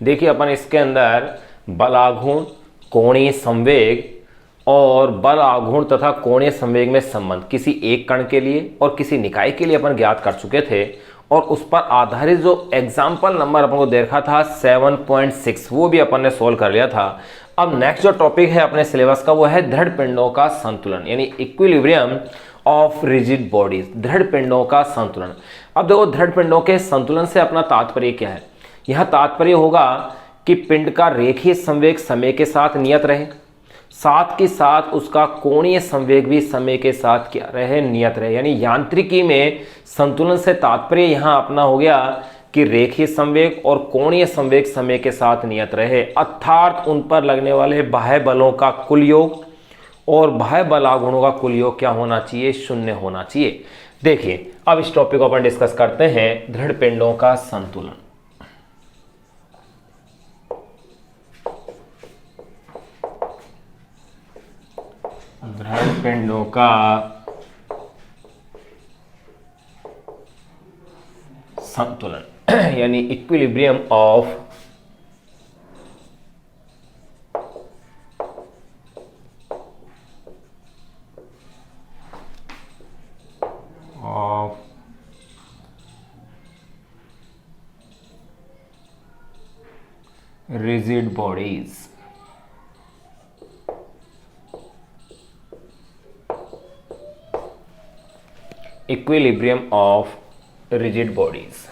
देखिए अपन इसके अंदर बल आघूर्ण, कोणीय संवेग और बल आघूर्ण तथा कोणीय संवेग में संबंध किसी एक कण के लिए और किसी निकाय के लिए अपन ज्ञात कर चुके थे, और उस पर आधारित जो एग्जाम्पल नंबर अपन को देखा था 7.6 वो भी अपन ने सोल्व कर लिया था। अब नेक्स्ट जो टॉपिक है अपने सिलेबस का वो है दृढ़ पिंडों का संतुलन, यानी इक्विलिब्रियम ऑफ रिजिड बॉडीज, दृढ़ पिंडों का संतुलन। अब देखो दृढ़ पिंडों के संतुलन से अपना तात्पर्य क्या है। यह तात्पर्य होगा कि पिंड का रेखीय संवेग समय के साथ नियत रहे, साथ के साथ उसका कोणीय संवेग भी समय के साथ क्या रहे, नियत रहे। यानी यांत्रिकी में संतुलन से तात्पर्य यहां अपना हो गया कि रेखीय संवेग और कोणीय संवेग समय के साथ नियत रहे, अर्थात उन पर लगने वाले बाह्य बलों का कुल योग और बाह्य बल आघूर्णों का कुल योग क्या होना चाहिए, शून्य होना चाहिए। देखिए अब इस टॉपिक को अपन डिस्कस करते हैं, दृढ़ पिंडों का संतुलन। दृढ़ पिंडों का संतुलन यानी equilibrium of rigid bodies। Equilibrium of rigid bodies,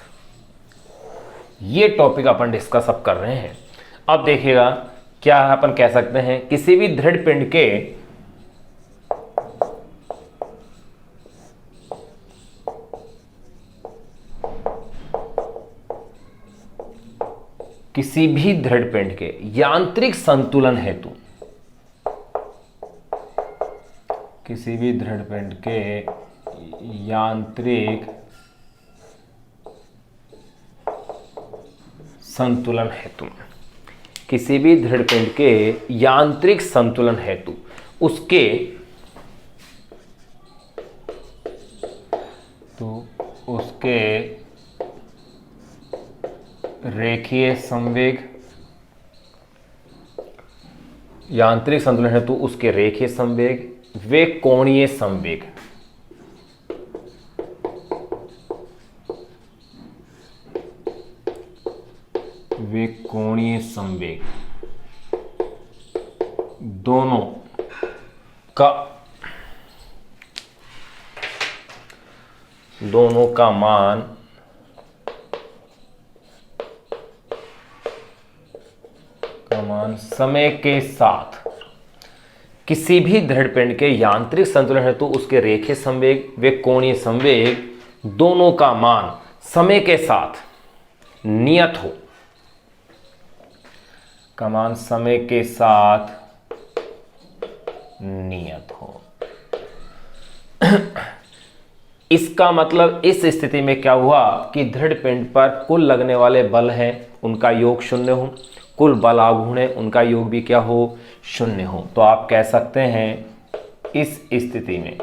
ये टॉपिक अपन डिस्कस अब कर रहे हैं। अब देखिएगा क्या अपन कह सकते हैं, किसी भी दृढ़ पिंड के यांत्रिक संतुलन हेतु, किसी भी दृढ़ पिंड के यांत्रिक संतुलन हेतु, किसी भी दृढ़ पिंड के यांत्रिक संतुलन हेतु उसके रेखीय संवेग, यांत्रिक संतुलन हेतु उसके रेखीय संवेग वे कोणीय संवेग, वे कोणीय संवेग दोनों का मान समय के साथ, किसी भी दृढ़ पिंड के यांत्रिक संतुलन हेतु उसके रेखीय संवेग वे कोणीय संवेग दोनों का मान समय के साथ नियत हो, का मान समय के साथ नियत हो। इसका मतलब इस स्थिति में क्या हुआ कि दृढ़ पिंड पर कुल लगने वाले बल हैं उनका योग शून्य हो, कुल बल आघूर्ण है उनका योग भी क्या हो, शून्य हो। तो आप कह सकते हैं इस स्थिति में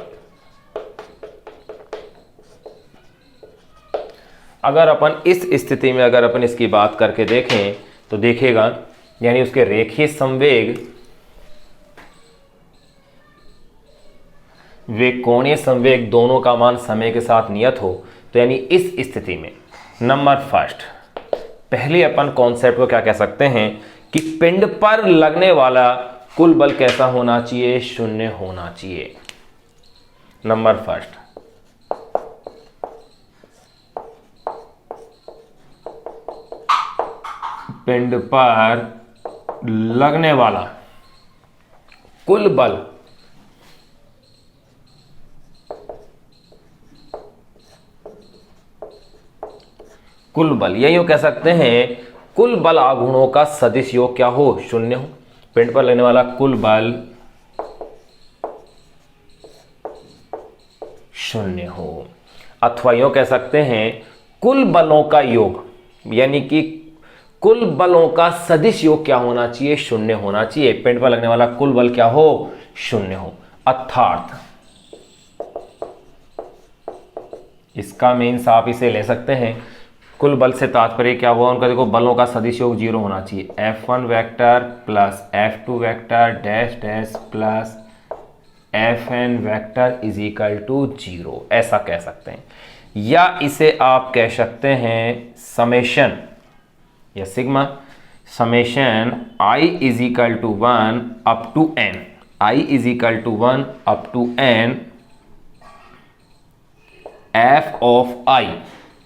अगर अपन इसकी बात करके देखें तो देखेगा यानी उसके रेखीय संवेग वे कोणीय संवेग दोनों का मान समय के साथ नियत हो। तो यानी इस स्थिति में नंबर फर्स्ट, पहले अपन कॉन्सेप्ट को क्या कह सकते हैं कि पिंड पर लगने वाला कुल बल कैसा होना चाहिए, शून्य होना चाहिए। नंबर फर्स्ट, पिंड पर लगने वाला कुल बल यही कह सकते हैं कुल बल आघूर्णों का सदिश योग क्या हो, शून्य हो। पिंड पर लगने वाला कुल बल शून्य हो, अथवा यूं कह सकते हैं कुल बलों का योग, यानी कि कुल बलों का सदिश योग क्या होना चाहिए, शून्य होना चाहिए। पिंड पर लगने वाला कुल बल क्या हो, शून्य हो। अर्थात इसका मीन्स आप इसे ले सकते हैं कुल बल से तात्पर्य क्या हुआ उनका, देखो बलों का सदिश योग 0 होना चाहिए। F1 vector plus F2 vector dash dash plus Fn vector is equal to 0, ऐसा कह सकते हैं। या इसे आप कह सकते हैं समेशन या sigma summation I is equal to 1 up to n, I is equal to 1 up to n f of I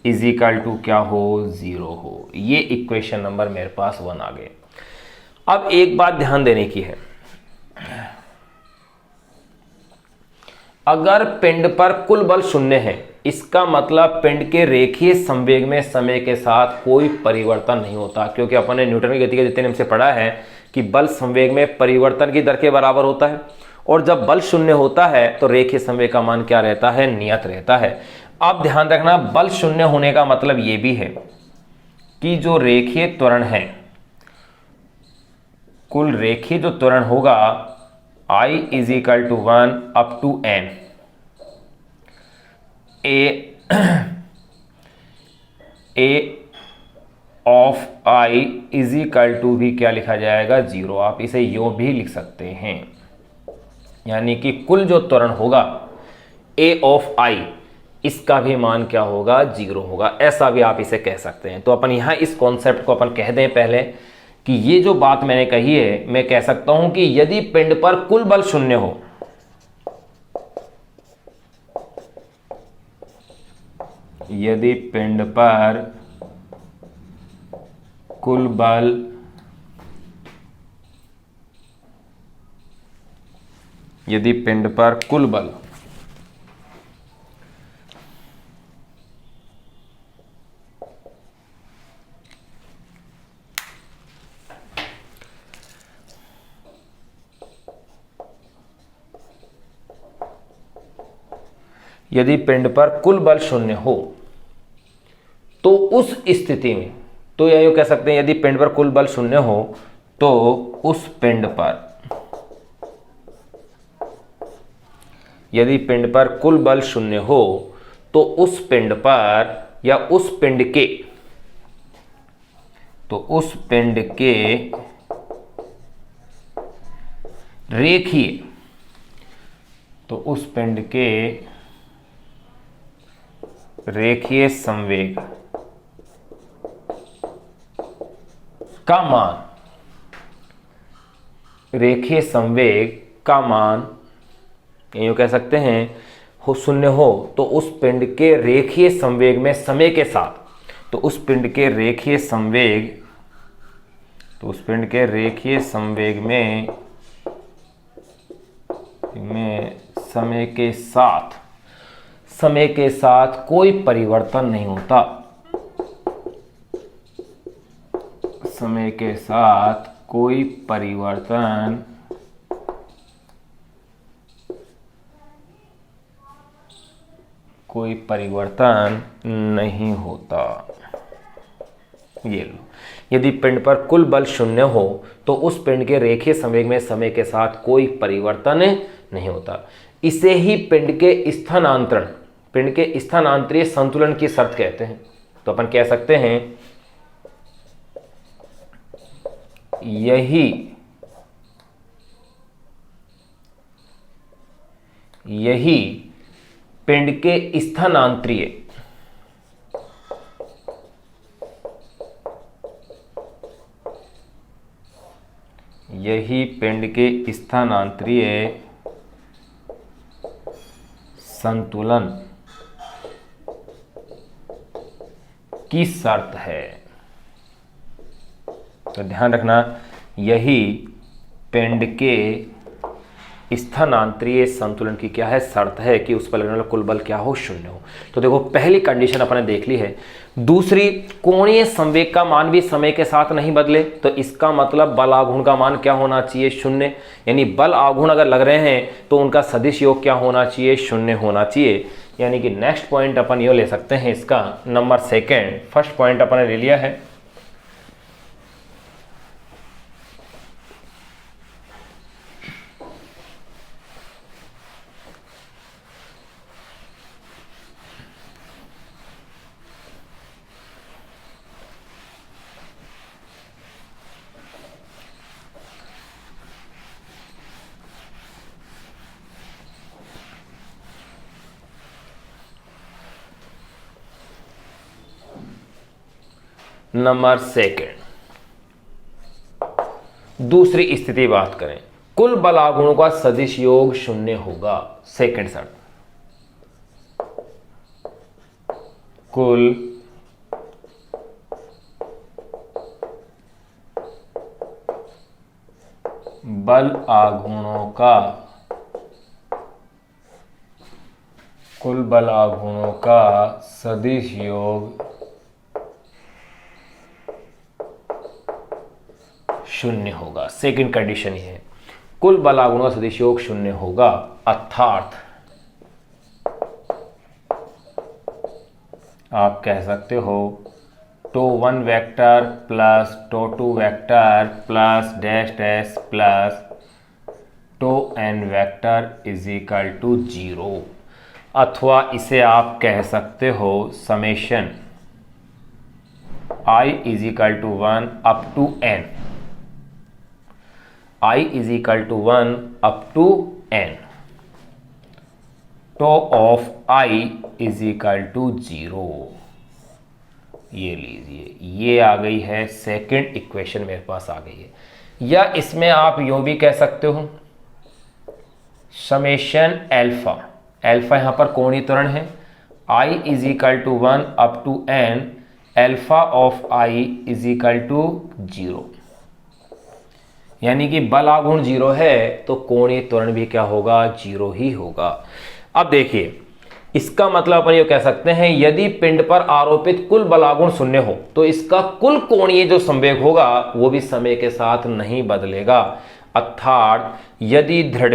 is equal to क्या हो, 0 हो। ये इक्वेशन नंबर मेरे पास 1 आ गए। अब एक बात ध्यान देने की है, अगर पिंड पर कुल बल शून्य है, इसका मतलब पिंड के रेखीय संवेग में समय के साथ कोई परिवर्तन नहीं होता, क्योंकि अपन ने न्यूटन की गति के द्वितीय नियम से पढ़ा है कि बल संवेग में परिवर्तन की दर के बराबर होता है, और जब बल शून्य होता है तो रेखीय संवेग का मान क्या रहता है, नियत रहता है। अब ध्यान रखना, बल शून्य होने का मतलब यह भी है कि जो रेखीय त्वरण है, कुल रेखीय जो त्वरण होगा I is equal to 1 up to n, A of I is equal to भी क्या लिखा जाएगा, 0। आप इसे यूं भी लिख सकते हैं, यानी कि कुल जो त्वरण होगा A ऑफ I, इसका भी मान क्या होगा, 0 होगा, ऐसा भी आप इसे कह सकते हैं। तो अपन यहां इस कॉन्सेप्ट को अपन कह दें पहले कि ये जो बात मैंने कही है, मैं कह सकता हूं कि यदि पिंड पर कुल बल शून्य हो, यदि पिंड पर कुल बल यदि पिंड पर कुल बल यदि पिंड पर कुल बल शून्य हो, तो उस स्थिति में, तो यह कह सकते हैं यदि पिंड पर कुल बल शून्य हो तो उस पिंड पर, यदि पिंड पर कुल बल शून्य हो तो उस पिंड पर या उस पिंड के, तो उस पिंड के रेखीय, तो उस पिंड के रेखीय संवेग का मान, रेखीय संवेग का मान यूं कह सकते हैं हो शून्य हो, तो उस पिंड के रेखीय संवेग में समय के साथ, तो उस पिंड के रेखीय संवेग, तो उस पिंड के रेखीय संवेग में समय के साथ कोई परिवर्तन नहीं होता, समय के साथ कोई परिवर्तन नहीं होता। ये लो, यदि पिंड पर कुल बल शून्य हो तो उस पिंड के रेखीय संवेग में समय के साथ कोई परिवर्तन नहीं होता। इसे ही पिंड के स्थानांतरण, पिंड के स्थानांतरीय संतुलन की शर्त कहते हैं। तो अपन कह सकते हैं यही पिंड के स्थानांतरीय, यही पिंड के स्थानांतरीय संतुलन की शर्त है। तो ध्यान रखना, यही पिंड के स्थानांतरीय संतुलन की क्या है, शर्त है कि उस पर लगने वाला कुल बल क्या हो, शून्य हो। तो देखो पहली कंडीशन अपने देख ली है। दूसरी, कोणीय संवेग का मान भी समय के साथ नहीं बदले, तो इसका मतलब बल आघूर्ण का मान क्या होना चाहिए, शून्य। यानी बल आघूर्ण अगर लग रहे हैं तो उनका सदिश योग क्या होना चाहिए, शून्य होना चाहिए। यानी कि नेक्स्ट पॉइंट अपन ये ले सकते हैं, इसका नंबर सेकेंड। फर्स्ट पॉइंट अपन ने ले लिया है, नंबर सेकंड, दूसरी स्थिति बात करें, कुल बल आघूर्णों का सदिश योग शून्य होगा। सेकंड शर्त, कुल बल आघूर्णों का सदिश योग शून्य होगा। सेकंड कंडीशन ये है, कुल बल आघूर्णों का सदिश योग शून्य होगा, अर्थात आप कह सकते हो tau 1 vector plus tau 2 vector plus dash dash plus tau n vector is equal to 0, अथवा इसे आप कह सकते हो summation i is equal to 1 up to n, i is equal to 1 up to n, tau of i is equal to 0। ये लीजिए, ये आ गई है सेकंड इक्वेशन मेरे पास आ गई है। या इसमें आप यूं भी कह सकते हो समेशन एल्फा, एल्फा यहां पर कोणीय त्वरण है, i is equal to 1 up to n, alpha of i is equal to 0, यानी कि बल आघूर्ण 0 है तो कोणीय त्वरण भी क्या होगा, 0 ही होगा। अब देखिए, इसका मतलब अपन ये कह सकते हैं यदि पिंड पर आरोपित कुल बल आघूर्ण शून्य हो तो इसका कुल कोणीय जो संवेग होगा वो भी समय के साथ नहीं बदलेगा, अर्थात यदि दृढ़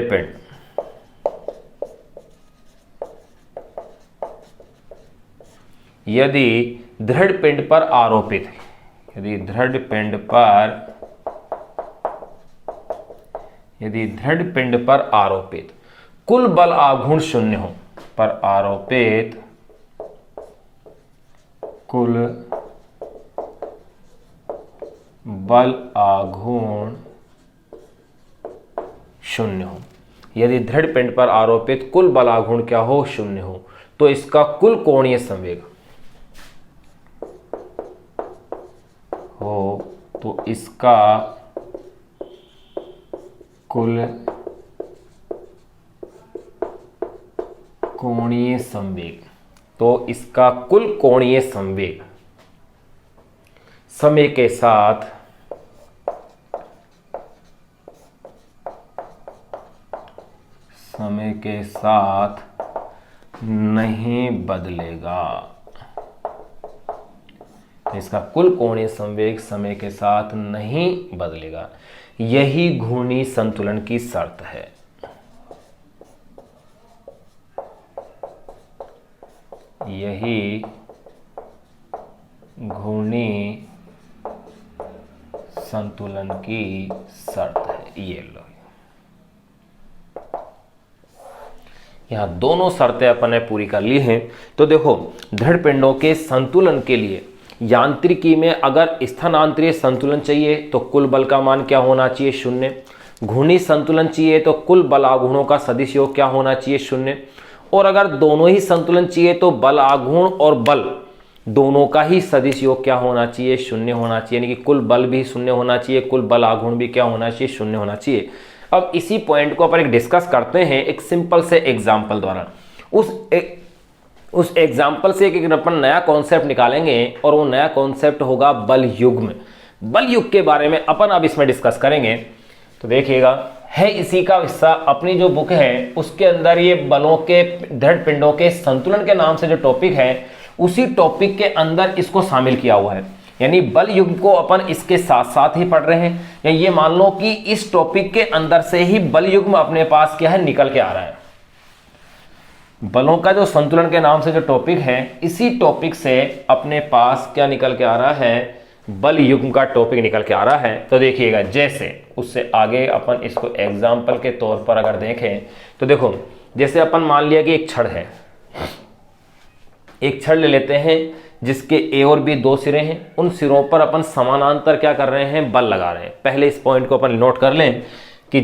पिंड पर आरोपित, यदि दृढ़ पिंड पर आरोपित कुल बल आघूर्ण शून्य हो, पर आरोपित कुल बल आघूर्ण शून्य हो, यदि दृढ़ पिंड पर आरोपित कुल बल आघूर्ण क्या हो, शून्य हो, तो इसका कुल कोणीय संवेग हो, तो इसका कुल कोणीय संवेग, तो इसका कुल कोणीय संवेग समय के साथ नहीं बदलेगा, तो इसका कुल कोणीय संवेग समय के साथ नहीं बदलेगा। यही घूर्णी संतुलन की शर्त है। यही घूर्णी संतुलन की शर्त है। ये लो, यहां दोनों शर्तें अपन ने पूरी कर ली हैं। तो देखो, दृढ़ पिंडों के संतुलन के लिए यांत्रिकी में अगर स्थानांतरीय संतुलन चाहिए तो कुल बल का मान क्या होना चाहिए, 0। घूर्णी संतुलन चाहिए तो कुल बल आघूर्णों का सदिश योग क्या होना चाहिए, 0। और अगर दोनों ही संतुलन चाहिए तो बल आघूर्ण और बल दोनों का ही सदिश योग क्या होना चाहिए, 0 होना चाहिए, यानी कि कुल बल भी 0 होना चाहिए, कुल बल आघूर्ण भी क्या होना चाहिए, 0 होना चाहिए। अब इसी पॉइंट को अपन एक डिस्कस करते हैं एक सिंपल से एग्जाम्पल द्वारा। उस एग्जाम्पल से एक अपन नया कॉन्सेप्ट निकालेंगे और वो नया कॉन्सेप्ट होगा बल युग्म। बल युग के बारे में अपन अब इसमें डिस्कस करेंगे। तो देखिएगा, है इसी का हिस्सा अपनी जो बुक है उसके अंदर ये बलों के दृढ़ पिंडों के संतुलन के नाम से जो टॉपिक है उसी टॉपिक के अंदर इसको शामिल किया हुआ है, यानी बल युग को अपन इसके साथ साथ ही पढ़ रहे हैं। या ये मान लो कि इस टॉपिक के अंदर से ही बल युग्म अपने पास क्या है, निकल के आ रहा है। बलों का जो संतुलन के नाम से जो टॉपिक है इसी टॉपिक से अपने पास क्या निकल के आ रहा है, बल युग्म का टॉपिक निकल के आ रहा है। तो देखिएगा, जैसे उससे आगे अपन इसको एग्जाम्पल के तौर पर अगर देखें तो देखो, जैसे अपन मान लिया कि एक छड़ है, एक छड़ ले लेते हैं जिसके ए और बी 2 सिरे हैं, उन सिरों पर अपन समानांतर क्या कर रहे हैं, बल लगा रहे हैं। पहले इस पॉइंट को अपन नोट कर लें कि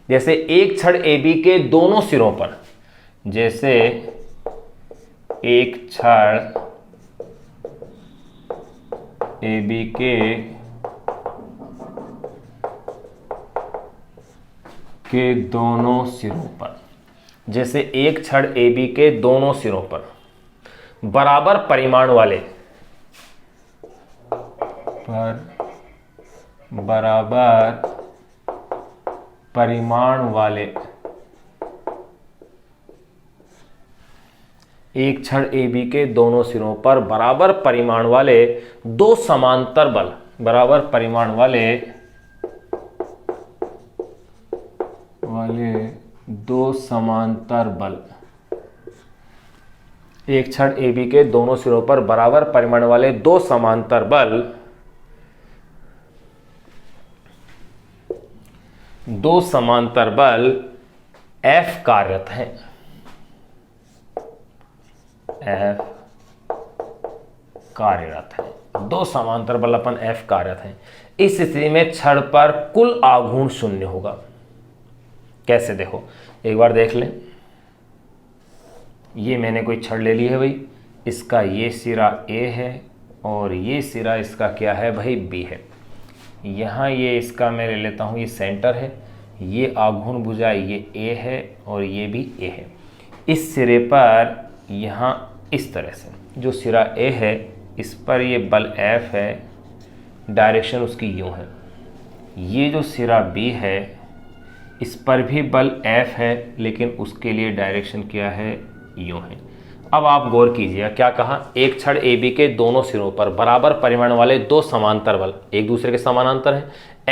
जैसे एक छड़ ए बी के दोनों सिरों पर, जैसे एक छड़ ए बी के दोनों सिरों पर, जैसे एक छड़ ए बी के दोनों सिरों पर बराबर परिमाण वाले एक छड़ ए बी के दोनों सिरों पर बराबर परिमाण वाले दो समांतर बल, बराबर परिमाण वाले दो समांतर बल, एक छड़ ए बी के दोनों सिरों पर बराबर परिमाण वाले दो समांतर बल, F कार्यरत हैं। F कार्यरत है, दो समांतर बल अपन F कार्यरत हैं। इस स्थिति में छड़ पर कुल आघूर्ण शून्य होगा। कैसे, देखो एक बार देख लें। ये मैंने कोई छड़ ले ली है भाई, इसका ये सिरा A है और ये सिरा इसका क्या है भाई, B है। यहाँ ये इसका मैं ले लेता हूँ, ये सेंटर है, ये आघूर्ण भुजा ये A है और ये भी A है। इस सिरे पर यहाँ इस तरह से जो सिरा A है इस पर ये बल F है, डायरेक्शन उसकी यूँ है। ये जो सिरा B है इस पर भी बल F है, लेकिन उसके लिए डायरेक्शन क्या है, यूँ है। अब आप गौर कीजिए, क्या कहा, एक छड़ ए बी के दोनों सिरों पर बराबर परिमाण वाले दो समांतर बल एक दूसरे के समानांतर हैं,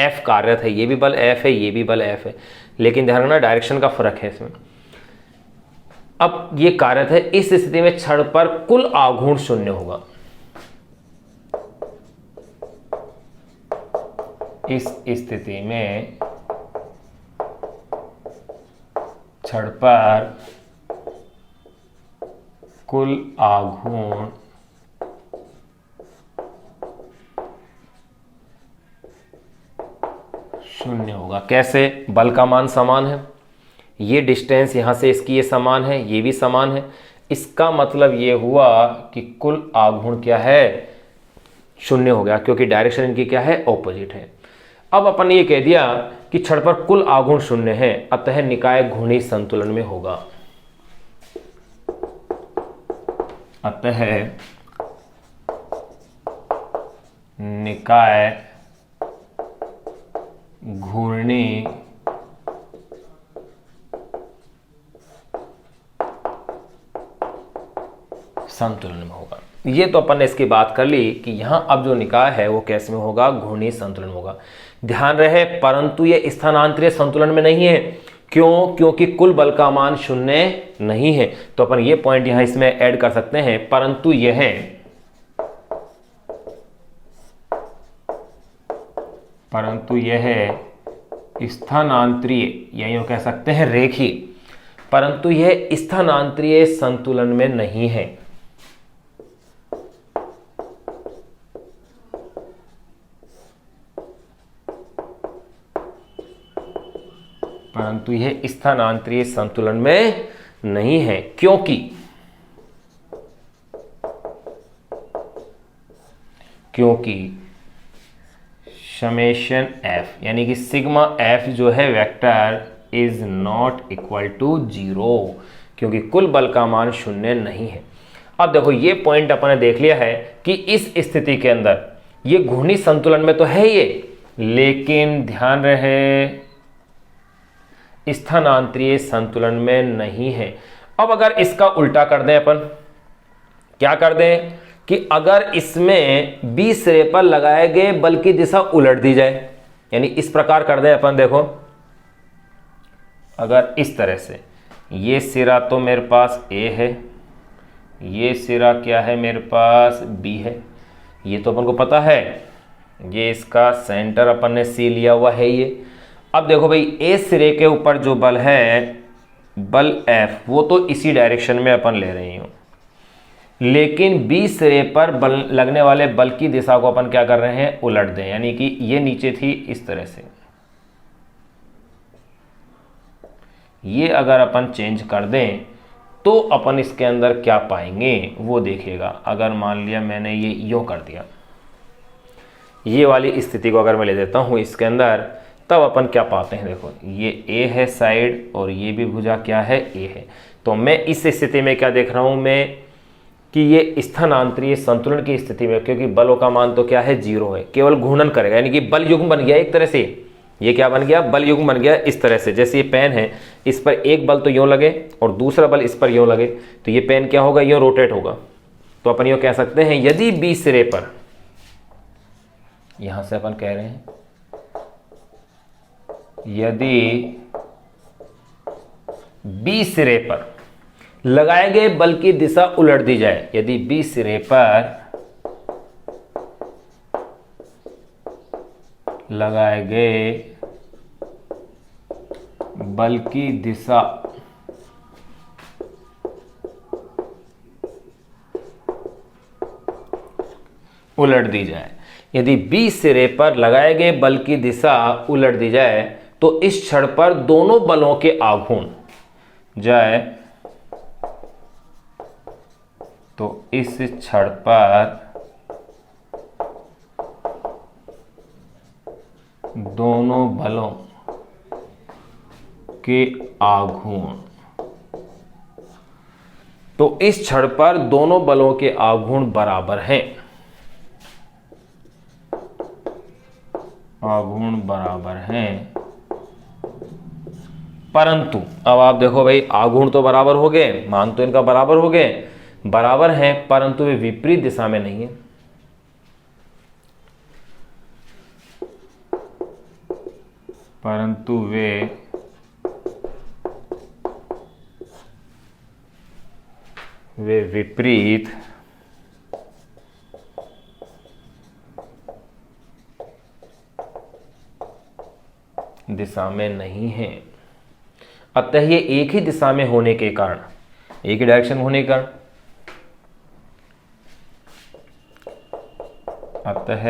F कार्यरत है। ये भी बल F है, ये भी बल F है, लेकिन ध्यान रखना डायरेक्शन का फर्क है इसमें। अब ये कार्यरत है, इस स्थिति में छड़ पर कुल आघूर्ण शून्य होगा। इस स्थिति में छड़ पर कुल आघूर्ण शून्य होगा। कैसे, बल का मान समान है, ये डिस्टेंस यहां से इसकी ये समान है, ये भी समान है। इसका मतलब ये हुआ कि कुल आघूर्ण क्या है, शून्य हो गया, क्योंकि डायरेक्शन इनकी क्या है, ऑपोजिट है। अब अपन ये कह दिया कि छड़ पर कुल आघूर्ण शून्य है, अतः निकाय घूर्णी संतुलन में होगा। अतः निकाय घूर्णी संतुलन में होगा। ये तो अपन ने इसकी बात कर ली कि यहां अब जो निकाय है वो कैसे में होगा, घूर्णी संतुलन होगा। ध्यान रहे, परंतु ये स्थानांतरीय संतुलन में नहीं है। क्यों? क्योंकि कुल बल का मान शून्य नहीं है। तो अपन ये पॉइंट यहां इसमें ऐड कर सकते हैं, परंतु यह है स्थानांतरीय, या यूं कह सकते हैं रेखीय, परंतु यह स्थानांतरीय संतुलन में नहीं है। परंतु यह स्थानांतरीय संतुलन में नहीं है, क्योंकि समेशन F यानी कि सिग्मा F जो है vector is not equal to 0, क्योंकि कुल बल का मान शून्य नहीं है। अब देखो ये पॉइंट अपन ने देख लिया है कि इस स्थिति के अंदर ये घूर्णी संतुलन में तो है ये, लेकिन ध्यान रहे स्थानांतरीय संतुलन में नहीं है। अब अगर इसका उल्टा कर दें अपन, क्या कर दें कि अगर इसमें B सिरे पर लगाए गए बल की दिशा उलट दी जाए, यानी इस प्रकार कर दें अपन, देखो अगर इस तरह से, ये सिरा तो मेरे पास A है, ये सिरा क्या है मेरे पास B है, ये तो अपन को पता है, ये इसका सेंटर अपन ने C लिया हुआ है ये। अब देखो भाई A सिरे के ऊपर जो बल है, बल F, वो तो इसी डायरेक्शन में अपन ले रहे हैं, लेकिन B सिरे पर बल लगने वाले बल की दिशा को अपन क्या कर रहे हैं, उलट दें, यानी कि ये नीचे थी इस तरह से, ये अगर अपन चेंज कर दें तो अपन इसके अंदर क्या पाएंगे वो देखिएगा। अगर मान लिया मैंने ये यूं कर दिया, ये वाली स्थिति को अगर मैं ले देता हूँ इसके अंदर, तब अपन क्या पाते हैं, देखो ये ए है साइड और ये भी भुजा क्या है, ए है। तो मैं इस स्थिति में क्या देख रहा हूँ मैं कि ये स्थानांतरीय संतुलन की स्थिति में, क्योंकि बलों का मान तो क्या है, 0 है, केवल घूर्णन करेगा, यानी कि बल युग्म बन गया एक तरह से। ये क्या बन गया, बल युग्म बन गया इस तरह से। जैसे ये पेन है, इस पर एक बल तो यूँ लगे और दूसरा बल इस पर यूँ लगे, तो ये पेन क्या होगा, यूँ रोटेट होगा। तो अपन यूँ कह सकते हैं यदि बी सिरे पर, यहां से अपन कह रहे हैं यदि बी सिरे पर लगाए गए बल की दिशा उलट दी जाए, यदि बी सिरे पर लगाए गए बल की दिशा उलट दी जाए, यदि बी सिरे पर लगाए गए बल की दिशा उलट दी जाए तो इस क्षण पर दोनों बलों के आघूर्ण जाए, तो इस क्षण पर दोनों बलों के आघूर्ण, तो इस क्षण पर दोनों बलों के आघूर्ण बराबर हैं, आघूर्ण बराबर हैं। परंतु अब आप देखो भाई, आघूर्ण तो बराबर हो गए, मान तो इनका बराबर हो गए, बराबर हैं, परंतु वे विपरीत दिशा में नहीं है। परंतु वे विपरीत दिशा में नहीं है। अतः ये एक ही दिशा में होने के कारण, एक ही डायरेक्शन होने के कारण, अतः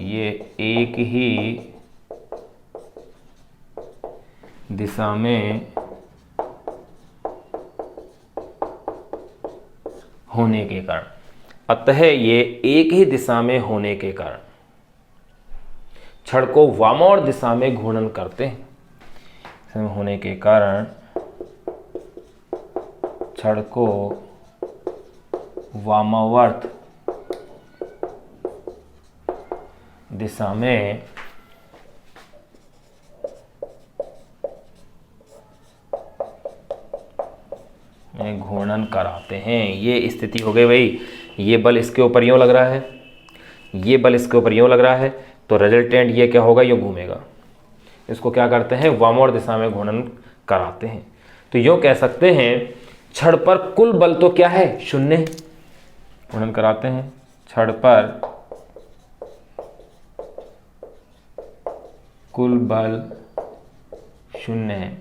ये एक ही दिशा में होने के कारण, अतः ये एक ही दिशा में होने के कारण छड़ को वामावर्त दिशा में घूर्णन करते हैं। होने के कारण छड़ को वामावर्त दिशा में घूर्णन कराते हैं। ये स्थिति हो गई भाई, ये बल इसके ऊपर यूं लग रहा है, ये बल इसके ऊपर यूं लग रहा है, तो रिजल्टेंट ये क्या होगा, यूं घूमेगा। इसको क्या करते हैं, वामावर्त दिशा में घूर्णन कराते हैं। तो यूं कह सकते हैं छड़ पर कुल बल तो क्या है, 0 है। घूर्णन कराते हैं, छड़ पर कुल बल 0 है,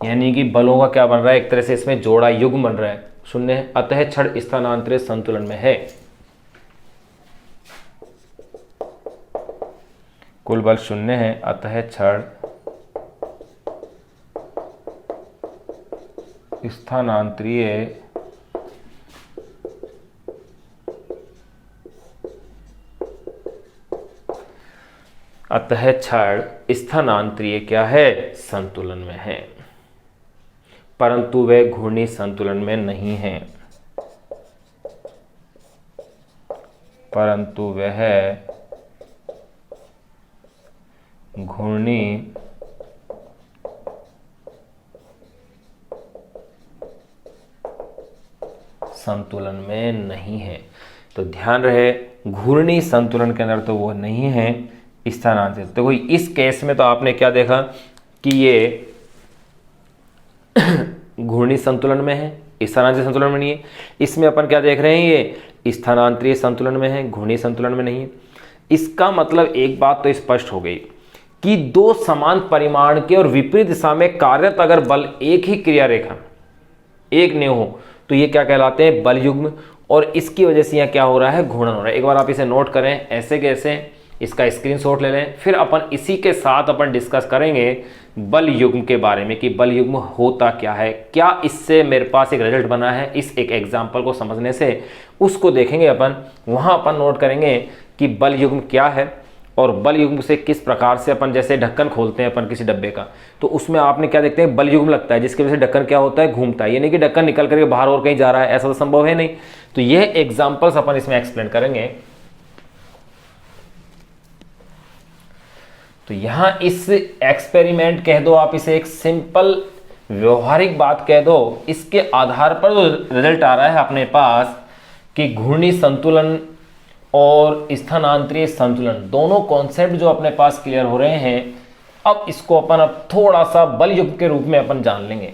यानी कि बलों का क्या बन रहा है, एक तरह से इसमें जोड़ा युग्म बन रहा है, 0 है। अतः छड़ स्थानांतरित संतुलन में है। कुल बल 0 है, अतः छड़ स्थानांतरीय अतः छड़ स्थानांतरीय क्या है, संतुलन में है, परंतु वे घूर्णी संतुलन में नहीं है, परंतु वह घूर्णी संतुलन में नहीं है। तो ध्यान रहे, घूर्णी संतुलन के अंदर तो वो नहीं है, स्थानांतरित। तो कोई इस केस में तो आपने क्या देखा कि ये घूर्णी संतुलन में है, स्थानांतरित संतुलन में नहीं है। इसमें अपन क्या देख रहे हैं, ये स्थानांतरित संतुलन में है, घूर्णी संतुलन में नहीं है। इसका मतलब एक बात तो स्पष्ट हो गई कि दो समान परिमाण के और विपरीत दिशा में कार्यरत अगर बल एक ही क्रिया रेखा एक ने हो तो ये क्या कहलाते हैं, बल युग्म। और इसकी वजह से यहाँ क्या हो रहा है, घूर्णन हो रहा है। एक बार आप इसे नोट करें ऐसे कैसे, इसका स्क्रीनशॉट ले लें। फिर अपन इसी के साथ अपन डिस्कस करेंगे बल युग्म के बारे में कि बल युग्म होता क्या है, क्या इससे मेरे पास एक रिजल्ट बना है इस एक एग्जाम्पल को समझने से, उसको देखेंगे अपन। वहाँ अपन नोट करेंगे कि बल युग्म क्या है और बल युग्म से किस प्रकार से अपन, जैसे ढक्कन खोलते हैं अपन किसी डब्बे का, तो उसमें आपने क्या देखते हैं, बल युग्म लगता है, जिसकी वजह से ढक्कन क्या होता है, घूमता है। ये नहीं कि ढक्कन निकल करके बाहर और कहीं जा रहा है, ऐसा तो संभव है नहीं। तो यह एग्जाम्पल्स अपन इसमें एक्सप्लेन करेंगे। तो यहां इस एक्सपेरिमेंट कह दो आप इसे, एक सिंपल व्यवहारिक बात कह दो, इसके आधार पर जो रिजल्ट आ रहा है अपने पास कि घूर्णी संतुलन और स्थानांतरीय संतुलन दोनों कॉन्सेप्ट जो अपने पास क्लियर हो रहे हैं। अब इसको अपन अब थोड़ा सा बल युग्म के रूप में अपन जान लेंगे।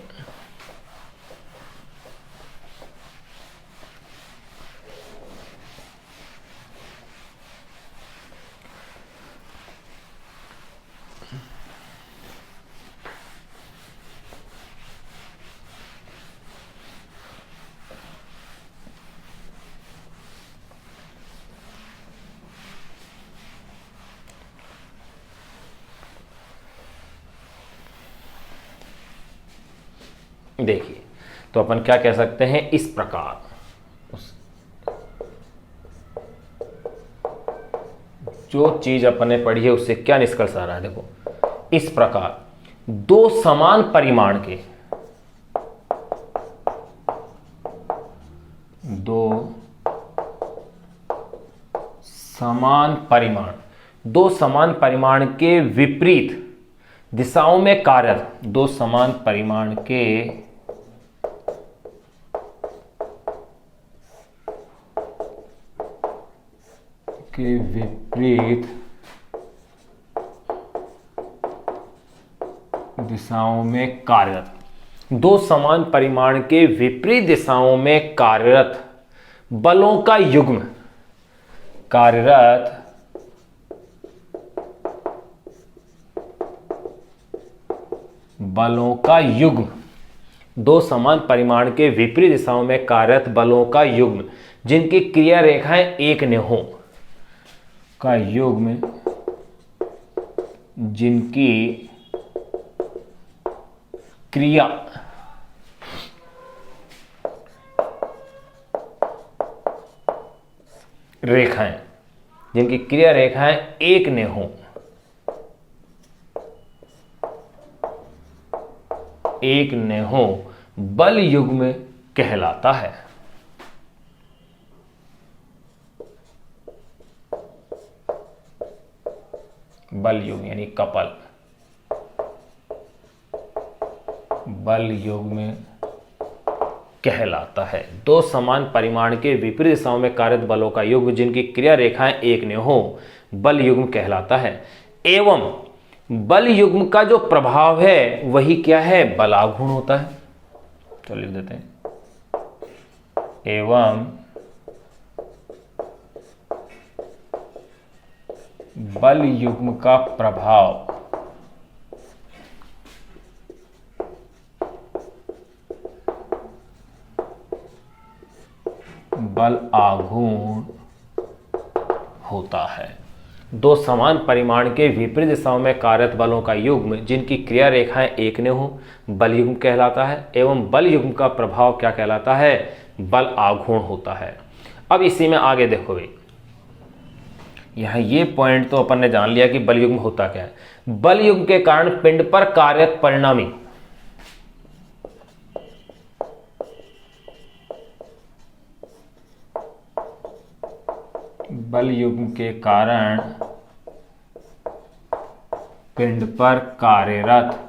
देखिए, तो अपन क्या कह सकते हैं, इस प्रकार जो चीज अपन ने पढ़ी है उससे क्या निष्कर्ष आ रहा है। देखो, इस प्रकार दो समान परिमाण के दो समान परिमाण के विपरीत दिशाओं में कार्यरत, दो समान परिमाण के विपरीत दिशाओं में कार्यरत, दो समान परिमाण के विपरीत दिशाओं में कार्यरत बलों का युग्म, कार्यरत बलों का युग्म, दो समान परिमाण के विपरीत दिशाओं में कार्यरत बलों का युग्म जिनकी क्रिया रेखाएं एक न हो, का युग्म जिनकी क्रिया रेखाएं एक न हो, बल युग्म कहलाता है। बल युग्म यानी कपल, बल युग्म कहलाता है। दो समान परिमाण के विपरीत दिशाओं में कार्यरत बलों का युग्म जिनकी क्रिया रेखाएं एक न हो, बल युग्म कहलाता है। एवं बल युग्म का जो प्रभाव है वही क्या है, बलाघूर्ण होता है। तो लिख देते हैं, एवं बल युग्म का प्रभाव बल आघूर्ण होता है। दो समान परिमाण के विपरीत दिशाओं में कार्यरत बलों का युग्म जिनकी क्रिया रेखाएं एक न हो, बल युग्म कहलाता है। एवं बल युग्म का प्रभाव क्या कहलाता है, बल आघूर्ण होता है। अब इसी में आगे देखो भाई, यहां ये पॉइंट तो अपन ने जान लिया कि बल युग्म होता क्या है। बल युग्म के कारण पिंड पर कार्यरत परिणामी, बल युग्म के कारण पिंड पर कार्यरत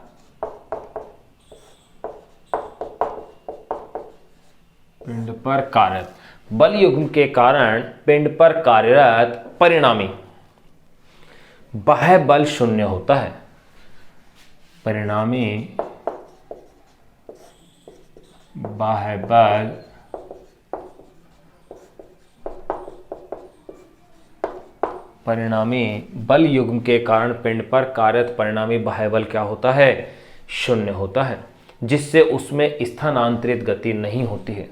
बल युग्म के कारण पिंड पर कार्यरत परिणामी बाह्य बल शून्य होता है। परिणामी बाह्य बल बल युग्म के कारण पिंड पर कार्यरत परिणामी बाह्य बल क्या होता है, शून्य होता है, जिससे उसमें स्थानांतरित गति नहीं होती है,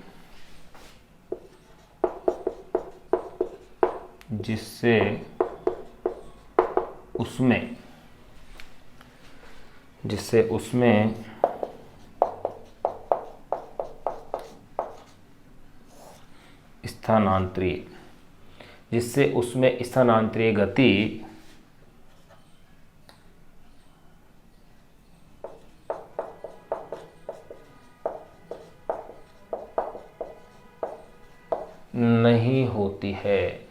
जिससे उसमें जिससे उसमें स्थानांतरीय गति नहीं होती है।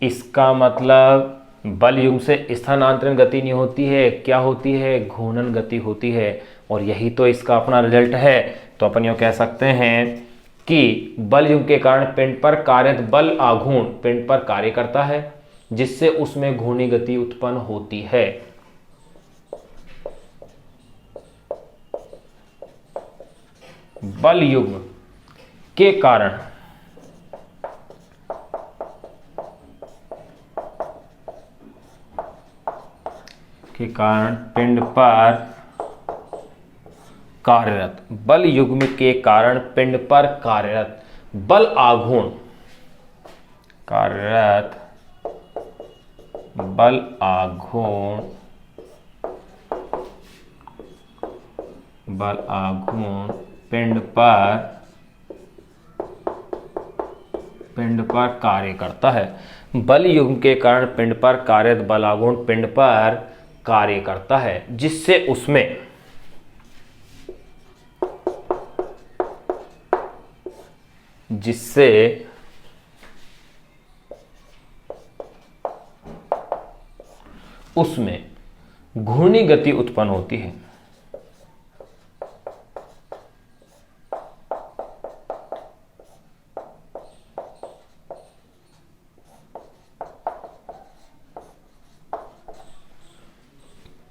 इसका मतलब बल युग्म से स्थानांतरण गति नहीं होती है, क्या होती है? घूर्णन गति होती है। और यही तो इसका अपना रिजल्ट है। तो अपन यूँ कह सकते हैं कि बल युग्म के कारण पिंड पर कार्यरत बल आघूर्ण पिंड पर कार्य करता है, जिससे उसमें घूर्णी गति उत्पन्न होती है। बल युग्म के कारण पिंड पर कार्यरत बल युग्म के कारण पिंड पर कार्यरत बल आघूर्ण पिंड पर कार्य करता है। बल युग्म के कारण पिंड पर कार्यरत बल आघूर्ण पिंड पर कार्य करता है, जिससे उसमें घूर्णी गति उत्पन्न होती है।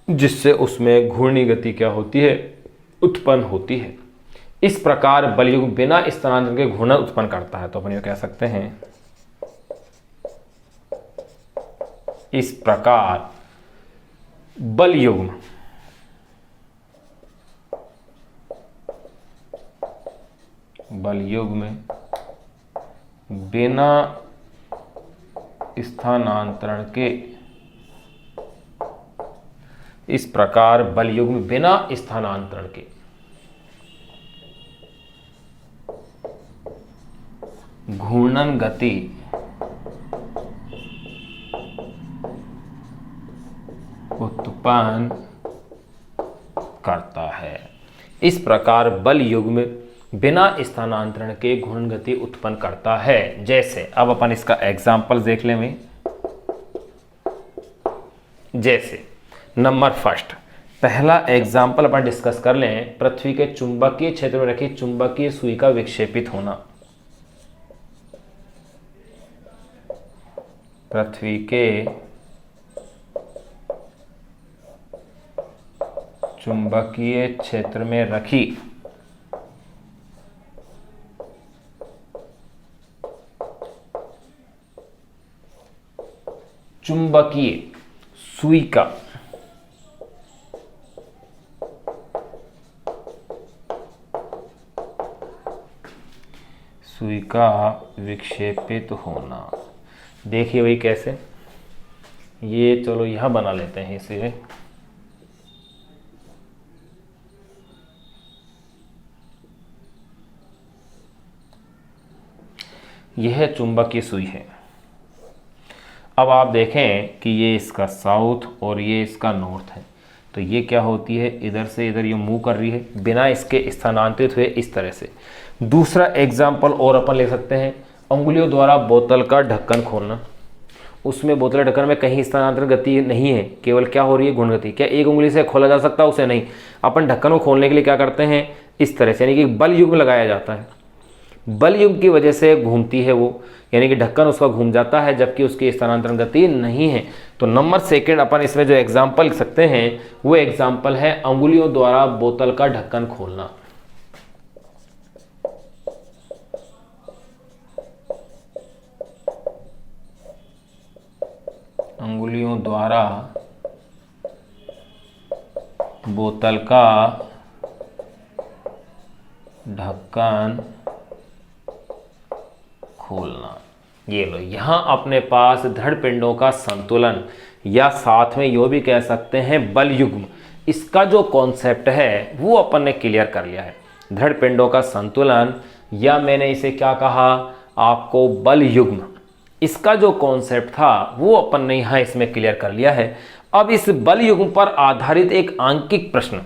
जिससे उसमें घूर्णी गति क्या होती है? उत्पन्न होती है। इस प्रकार बल युग्म बिना स्थानांतरण के घूर्णन उत्पन्न करता है। तो अपन ये कह सकते हैं, इस प्रकार बल युग्म बिना स्थानांतरण के घूर्णन गति उत्पन्न करता है। इस प्रकार बल युग्म बिना स्थानांतरण के घूर्णन गति उत्पन्न करता है। जैसे अब अपन इसका एग्जाम्पल देख लें। जैसे नंबर फर्स्ट, पहला एग्जाम्पल अपन डिस्कस कर लें। पृथ्वी के चुंबकीय क्षेत्र में रखी चुंबकीय सुई का विक्षेपित होना। पृथ्वी के चुंबकीय क्षेत्र में रखी चुंबकीय सुई का विक्षेपित होना। देखिए भाई कैसे, ये चलो यहां बना लेते हैं इसे। यह चुंबकीय सुई है। अब आप देखें कि ये इसका साउथ और ये इसका नॉर्थ है। तो ये क्या होती है? इधर से इधर ये मूव कर रही है बिना इसके स्थानांतरित हुए, इस तरह से। दूसरा एग्जाम्पल और अपन ले सकते हैं, अंगुलियों द्वारा बोतल का ढक्कन खोलना। उसमें बोतल ढक्कन में कहीं स्थानांतरण गति नहीं है, केवल क्या हो रही है? घूर्णन गति। क्या एक उंगली से खोला जा सकता है? उसे नहीं। अपन ढक्कन को खोलने के लिए क्या करते हैं? इस तरह से, यानी कि बल युग्म लगाया जाता है। बल युग्म की वजह से घूमती है वो, यानी कि ढक्कन उसका घूम जाता है, जबकि उसकी स्थानांतरण गति नहीं है। तो नंबर सेकंड अपन इसमें जो एग्जाम्पल लिख सकते हैं वो एग्जाम्पल है अंगुलियों द्वारा बोतल का ढक्कन खोलना। अंगुलियों द्वारा बोतल का ढक्कन खोलना। ये लो, यहाँ अपने पास दृढ़ पिंडों का संतुलन, या साथ में यो भी कह सकते हैं बल युग्म, इसका जो कॉन्सेप्ट है वो अपन ने क्लियर कर लिया है। दृढ़ पिंडों का संतुलन, या मैंने इसे क्या कहा आपको, बल युग्म, इसका जो कॉन्सेप्ट था वो अपन ने यहाँ इसमें क्लियर कर लिया है। अब इस बल युग्म पर आधारित एक आंकिक प्रश्न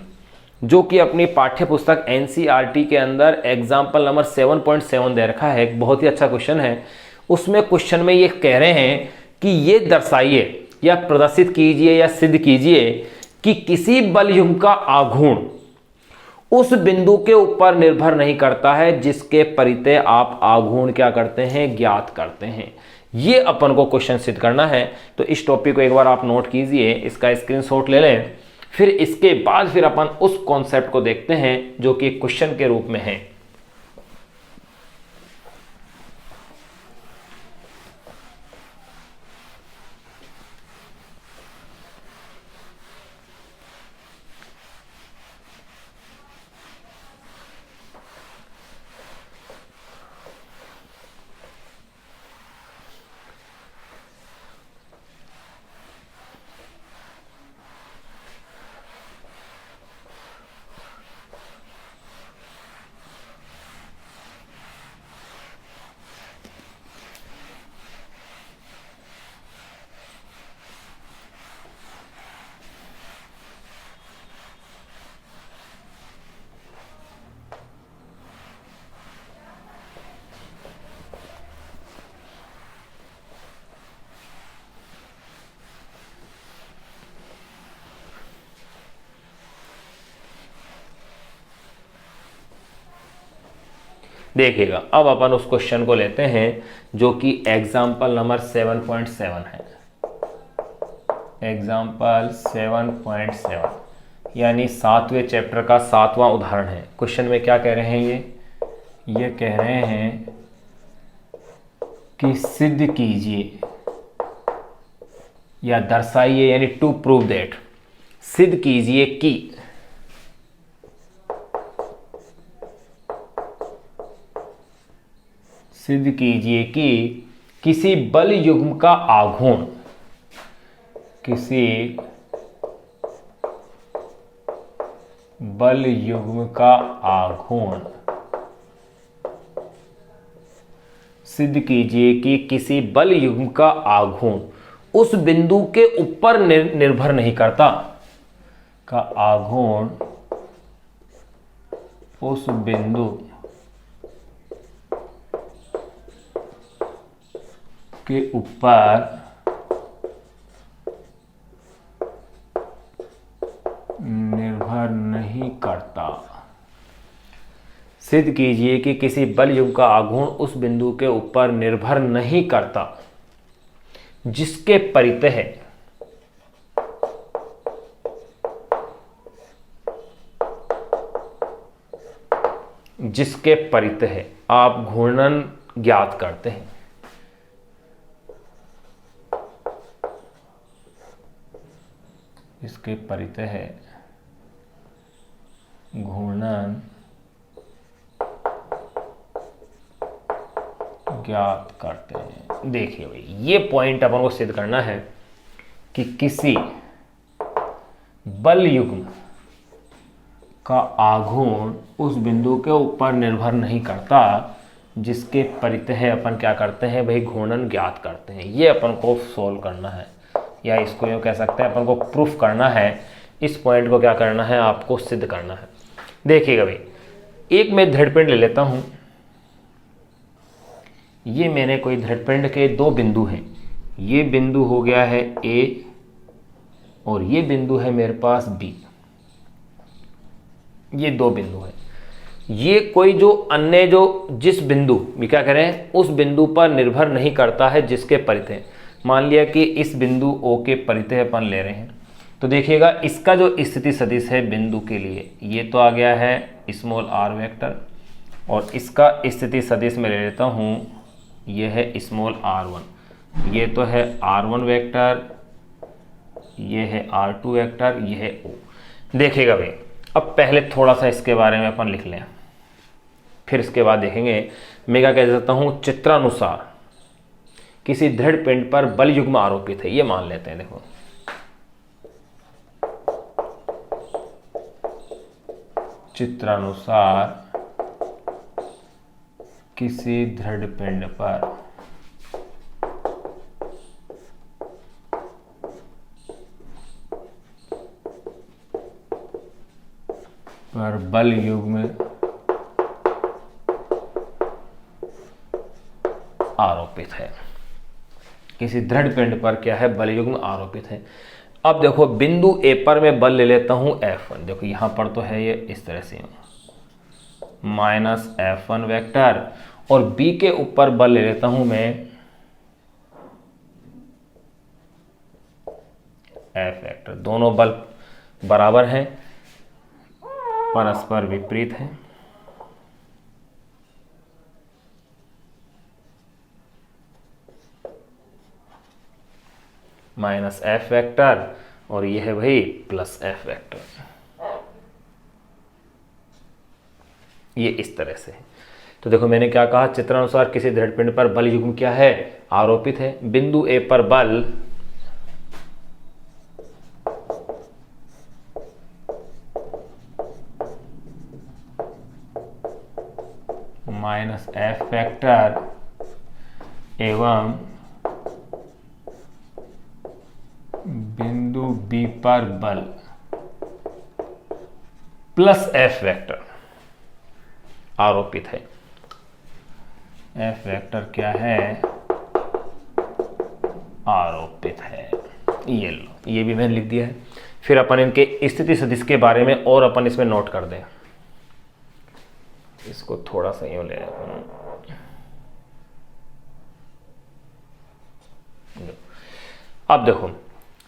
जो कि अपनी पाठ्य पुस्तक एनसीईआरटी के अंदर एग्जाम्पल नंबर 7.7 दे रखा है, एक बहुत ही अच्छा क्वेश्चन है। उसमें क्वेश्चन में ये कह रहे हैं कि ये दर्शाइए या प्रदर्शित कीजिए या सिद्ध कीजिए कि किसी बल युग्म का आघूर्ण उस बिंदु के ऊपर निर्भर नहीं करता है जिसके परितः आप आघूर्ण क्या करते हैं, ज्ञात करते हैं। ये अपन को क्वेश्चन सिद्ध करना है। तो इस टॉपिक को एक बार आप नोट कीजिए, इसका स्क्रीनशॉट ले लें, फिर इसके बाद फिर अपन उस कॉन्सेप्ट को देखते हैं जो कि क्वेश्चन के रूप में है। देखिएगा, अब अपन उस क्वेश्चन को लेते हैं जो कि एग्जाम्पल नंबर 7.7 है। एग्जाम्पल 7.7 यानी 7वें चैप्टर का 7वां उदाहरण है। क्वेश्चन में क्या कह रहे हैं, ये कह रहे हैं कि सिद्ध कीजिए या दर्शाइए, यानी टू प्रूव दैट, सिद्ध कीजिए कि सिद्ध कीजिए कि किसी बल युग्म का आघूर्ण, किसी बल युग्म का आघूर्ण, सिद्ध कीजिए कि किसी बल युग्म का आघूर्ण उस बिंदु के ऊपर निर्भर नहीं करता, का आघूर्ण उस बिंदु के ऊपर निर्भर नहीं करता। सिद्ध कीजिए कि किसी बल युग्म का आघूर्ण उस बिंदु के ऊपर निर्भर नहीं करता जिसके परितः है आप घूर्णन ज्ञात करते हैं। इसके परितः है घूर्णन ज्ञात करते हैं। देखिए भाई, ये पॉइंट अपन को सिद्ध करना है कि किसी बल युग्म का आघूर्ण उस बिंदु के ऊपर निर्भर नहीं करता जिसके परितः अपन क्या करते हैं भाई, घूर्णन ज्ञात करते हैं। ये अपन को सोल्व करना है, या इसको यूँ कह सकते हैं अपन को प्रूफ करना है। इस पॉइंट को क्या करना है, आपको सिद्ध करना है। देखिएगा भाई, एक मैं दृढ़पिंड ले लेता हूं। ये मैंने कोई दृढ़पिंड के दो बिंदु हैं, ये बिंदु हो गया है A और ये बिंदु है मेरे पास B। ये दो बिंदु है। ये कोई जो अन्य जो जिस बिंदु क्या करें, उस बिंदु पर निर्भर नहीं करता है जिसके परितः। मान लिया कि इस बिंदु O के परितः अपन ले रहे हैं, तो देखिएगा इसका जो स्थिति सदिश है बिंदु के लिए, ये तो आ गया है स्मॉल r वेक्टर, और इसका स्थिति सदिश में ले लेता हूँ, ये है स्मॉल r1। ये तो है r1 वेक्टर, ये है r2 वेक्टर, ये है O। देखिएगा भाई, अब पहले थोड़ा सा इसके बारे में अपन लिख लें, फिर इसके बाद देखेंगे। मैं क्या कह सकता हूँ, चित्रानुसार किसी दृढ़ पिंड पर बल युग्म आरोपित है, ये मान लेते हैं। देखो चित्रानुसार किसी दृढ़ पिंड पर बल युग्म आरोपित है। किसी दृढ़ पिंड पर क्या है, बल युग्म आरोपित है। अब देखो बिंदु ए पर मैं बल ले लेता हूं F1। देखो यहां पर तो है ये इस तरह से माइनस F1 वेक्टर, और B के ऊपर बल ले लेता हूं मैं F वेक्टर। दोनों बल बराबर हैं, परस्पर विपरीत हैं। माइनस F वेक्टर और ये है भाई प्लस F वेक्टर। ये इस तरह से है। तो देखो मैंने क्या कहा, चित्रानुसार किसी दृढ़ पिंड पर बल युग्म क्या है, आरोपित है। बिंदु ए पर बल माइनस F वेक्टर एवं बिंदु बी पर बल प्लस F वेक्टर आरोपित है। F वेक्टर क्या है, आरोपित है। ये लो, ये भी मैंने लिख दिया है। फिर अपन इनके स्थिति सदिश के बारे में और अपन इसमें नोट कर दें। इसको थोड़ा सा यूं ले अपन, अब देखो,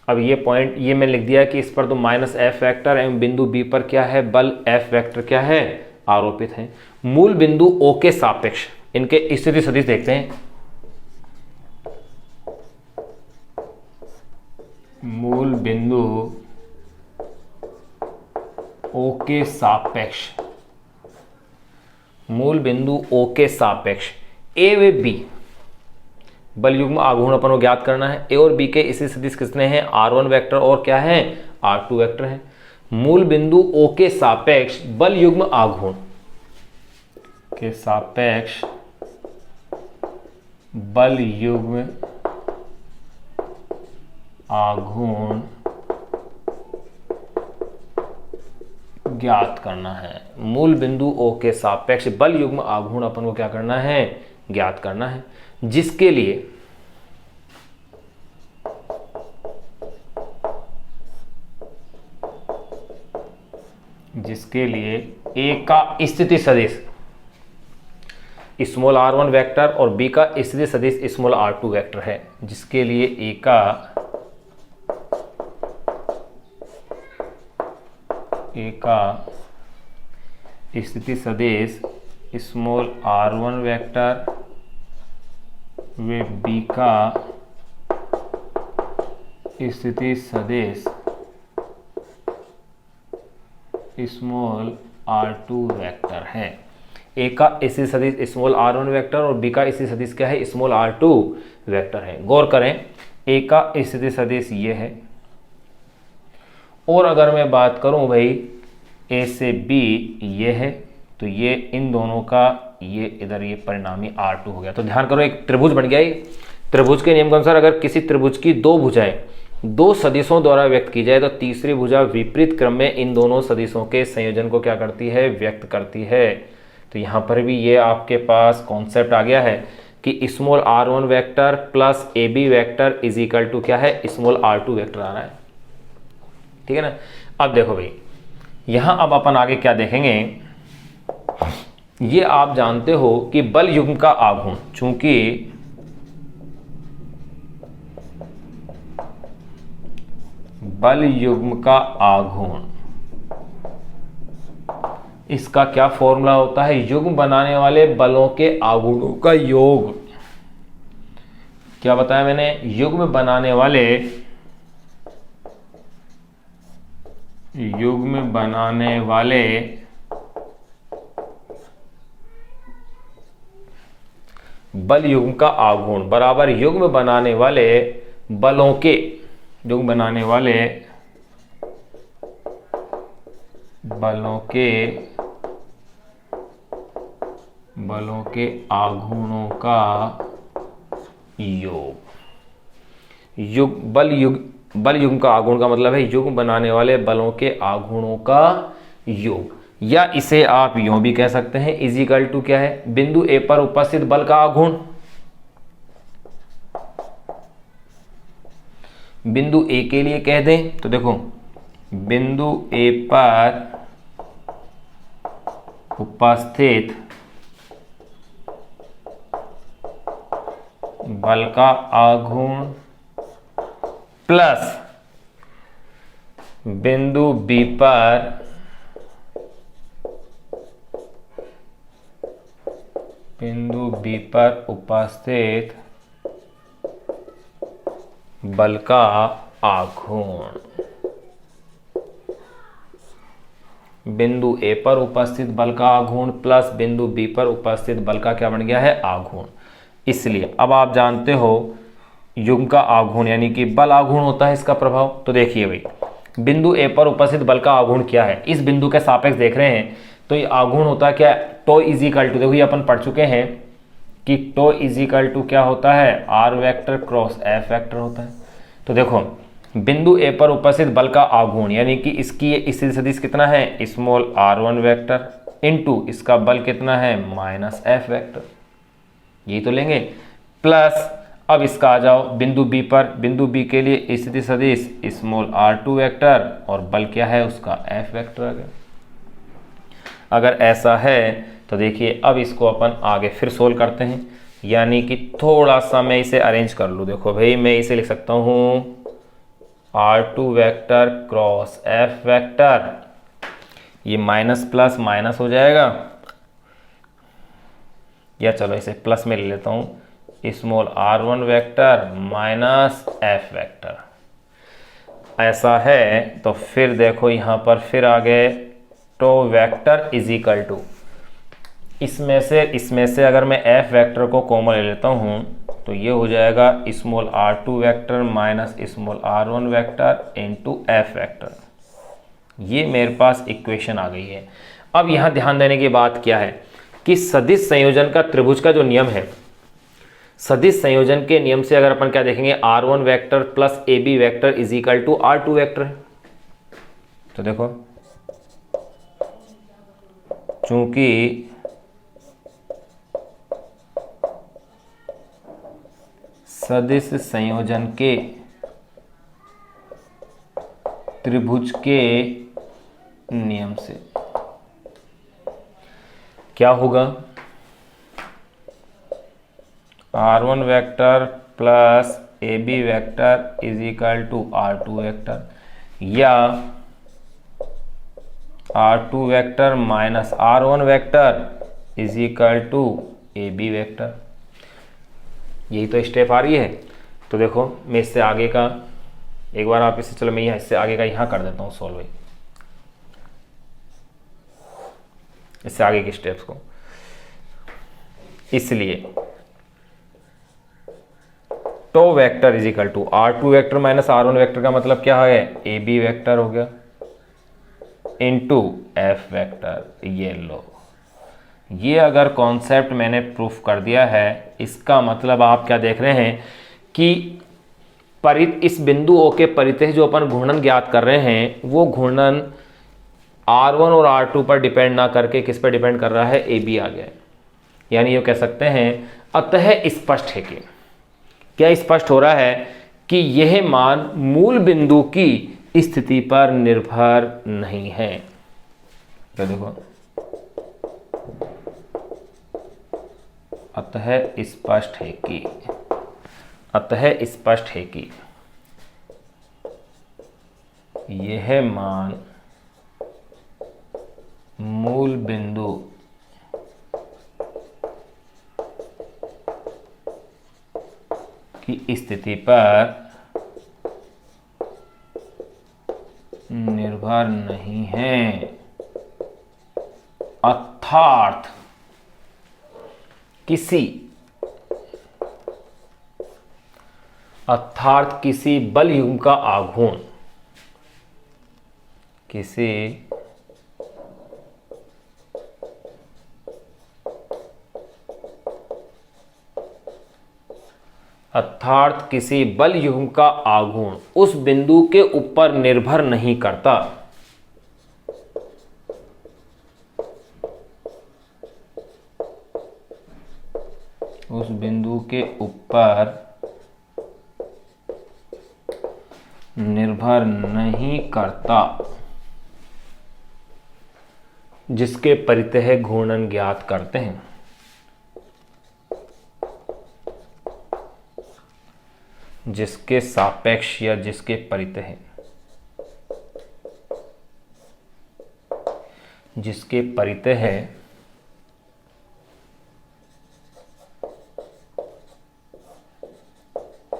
अब ये पॉइंट ये मैंने लिख दिया कि इस पर तो माइनस F वेक्टर एवं बिंदु B पर क्या है, बल F वेक्टर क्या है, आरोपित है। मूल बिंदु O के सापेक्ष इनके स्थिति सदिश देखते हैं। मूल बिंदु O के सापेक्ष, मूल बिंदु O के सापेक्ष A व B बल युग्म आघूर्ण अपन को ज्ञात करना है। ए और बी के इसी सदिश कितने हैं, R1 वेक्टर और क्या है, R2 वेक्टर है। मूल बिंदु O के सापेक्ष बल युग्म आघूर्ण के सापेक्ष बल युग्म आघूर्ण ज्ञात करना है। मूल बिंदु O के सापेक्ष बल युग्म आघूर्ण अपन को क्या करना है, ज्ञात करना है, जिसके लिए A का स्थिति सदिश स्मॉल r1 वेक्टर और B का स्थिति सदिश स्मॉल r2 वेक्टर है, जिसके लिए A का स्थिति सदिश स्मॉल r1 वेक्टर व B का स्थिति सदिश स्मॉल r2 वेक्टर है। A का स्थिति सदिश स्मॉल r1 वेक्टर और B का स्थिति सदिश क्या है, स्मॉल r2 वेक्टर है। गौर करें, A का स्थिति सदिश ये है, और अगर मैं बात करूं भाई A से B ये है, तो ये इन दोनों का ये इधर ये परिणामी R2 हो गया। तो ध्यान करो, एक त्रिभुज बन गया। ये त्रिभुज के नियम के अनुसार अगर किसी त्रिभुज की दो भुजाएं दो सदिशों द्वारा व्यक्त की जाए तो तीसरी भुजा विपरीत क्रम में इन दोनों सदिशों के संयोजन को क्या करती है, व्यक्त करती है। तो यहाँ पर भी ये आपके पास कॉन्सेप्ट आ गया है कि small r1 vector plus AB vector is equal to क्या है, स्मॉल r2 वेक्टर आ रहा है। ठीक है ना। अब देखो भाई, यहाँ अब अपन आगे क्या देखेंगे, ये आप जानते हो कि बल युग्म का आघूर्ण, चूंकि बल युग्म का आघूर्ण इसका क्या फॉर्मूला होता है, युग्म बनाने वाले बलों के आघूर्णों का योग। क्या बताया मैंने, युग्म बनाने बल युग्म का आघूर्ण बराबर युग्म बनाने वाले बलों के बलों के आघूर्णों का योग। बल युग्म का आघूर्ण का मतलब है युग्म बनाने वाले बलों के आघूर्णों का योग, या इसे आप यूं भी कह सकते हैं इजिकल टू क्या है, बिंदु ए पर उपस्थित बल का आघूर्ण। बिंदु ए के लिए कह दें तो देखो, बिंदु ए पर उपस्थित बल का आघूर्ण प्लस बिंदु बी पर उपस्थित बल का आघूर्ण। बिंदु ए पर उपस्थित बल का आघूर्ण प्लस बिंदु बी पर उपस्थित बल का क्या बन गया है, आघूर्ण। इसलिए अब आप जानते हो युग्म का आघूर्ण यानी कि बल आघूर्ण होता है इसका प्रभाव। तो देखिए भाई, बिंदु ए पर उपस्थित बल का आघूर्ण क्या है, इस बिंदु के सापेक्ष देख रहे हैं तो ये आघूर्ण होता है क्या, टो इजिकल टू, देखो ये अपन पढ़ चुके हैं कि टो इजिकल टू क्या होता है, R vector cross F vector होता है। तो देखो बिंदु ए पर उपस्थित बल का आघूर्ण यानी कि इसकी स्थिति सदिश कितना है, स्मॉल r1 वेक्टर इनटू इसका बल कितना है, माइनस एफ वेक्टर, यही तो लेंगे। प्लस अब इसका आ जाओ बिंदु बी पर, बिंदु बी के लिए स्थिति सदिश स्मॉल r2 वेक्टर और बल क्या है उसका एफ वेक्टर आ गया। अगर ऐसा है तो देखिए अब इसको अपन आगे फिर सोल्व करते हैं, यानी कि थोड़ा सा मैं इसे अरेंज कर लूँ। देखो भाई मैं इसे लिख सकता हूँ r2 vector cross f vector, ये माइनस प्लस माइनस हो जाएगा, या चलो इसे प्लस में ले लेता हूँ, small r1 vector minus f vector. ऐसा है तो फिर देखो यहाँ पर फिर आ गए tau vector is equal to, इसमें से अगर मैं f वेक्टर को कॉमन ले लेता हूँ तो ये हो जाएगा small r2 vector minus small r1 vector into f vector. ये मेरे पास इक्वेशन आ गई है। अब यहाँ ध्यान देने की बात क्या है कि सदिश संयोजन का त्रिभुज का जो नियम है, सदिश संयोजन के नियम से अगर अपन क्या देखेंगे, r1 vector plus ab vector is equal to r2 vector है। तो देखो चूंकि सदिश संयोजन के त्रिभुज के नियम से क्या होगा, r1 vector plus ab vector is equal to r2 vector, या r2 vector minus r1 vector is equal to ab vector. यही तो स्टेप आ रही है। तो देखो मैं इससे आगे का एक बार आप इससे, चलो मैं यहाँ इससे आगे का यहाँ कर देता हूँ सॉल्व, इससे आगे के स्टेप्स को। इसलिए tau vector is equal to r2 vector minus r1 vector का मतलब क्या है, ab वेक्टर हो गया इनटू f वेक्टर। ये लो, ये अगर कॉन्सेप्ट मैंने प्रूफ कर दिया है, इसका मतलब आप क्या देख रहे हैं कि इस बिंदु O के परितः जो अपन घूर्णन ज्ञात कर रहे हैं वो घूर्णन R1 और R2 पर डिपेंड ना करके किस पर डिपेंड कर रहा है, AB आ गया है। यानी ये कह सकते हैं अतः स्पष्ट है कि क्या स्पष्ट हो रहा है कि यह मान मूल बिंदु की स्थिति पर निर्भर नहीं है। तो देखो अतः स्पष्ट है कि यह मान मूल बिंदु की स्थिति पर निर्भर नहीं है, अर्थात किसी अर्थात किसी बल युग्म का आघूर्ण, किसी अर्थात किसी बल युग्म का आघूर्ण उस बिंदु के ऊपर निर्भर नहीं करता, उस बिंदु के ऊपर निर्भर नहीं करता जिसके परितः घूर्णन ज्ञात करते हैं। जिसके सापेक्ष या जिसके परितः, जिसके परितः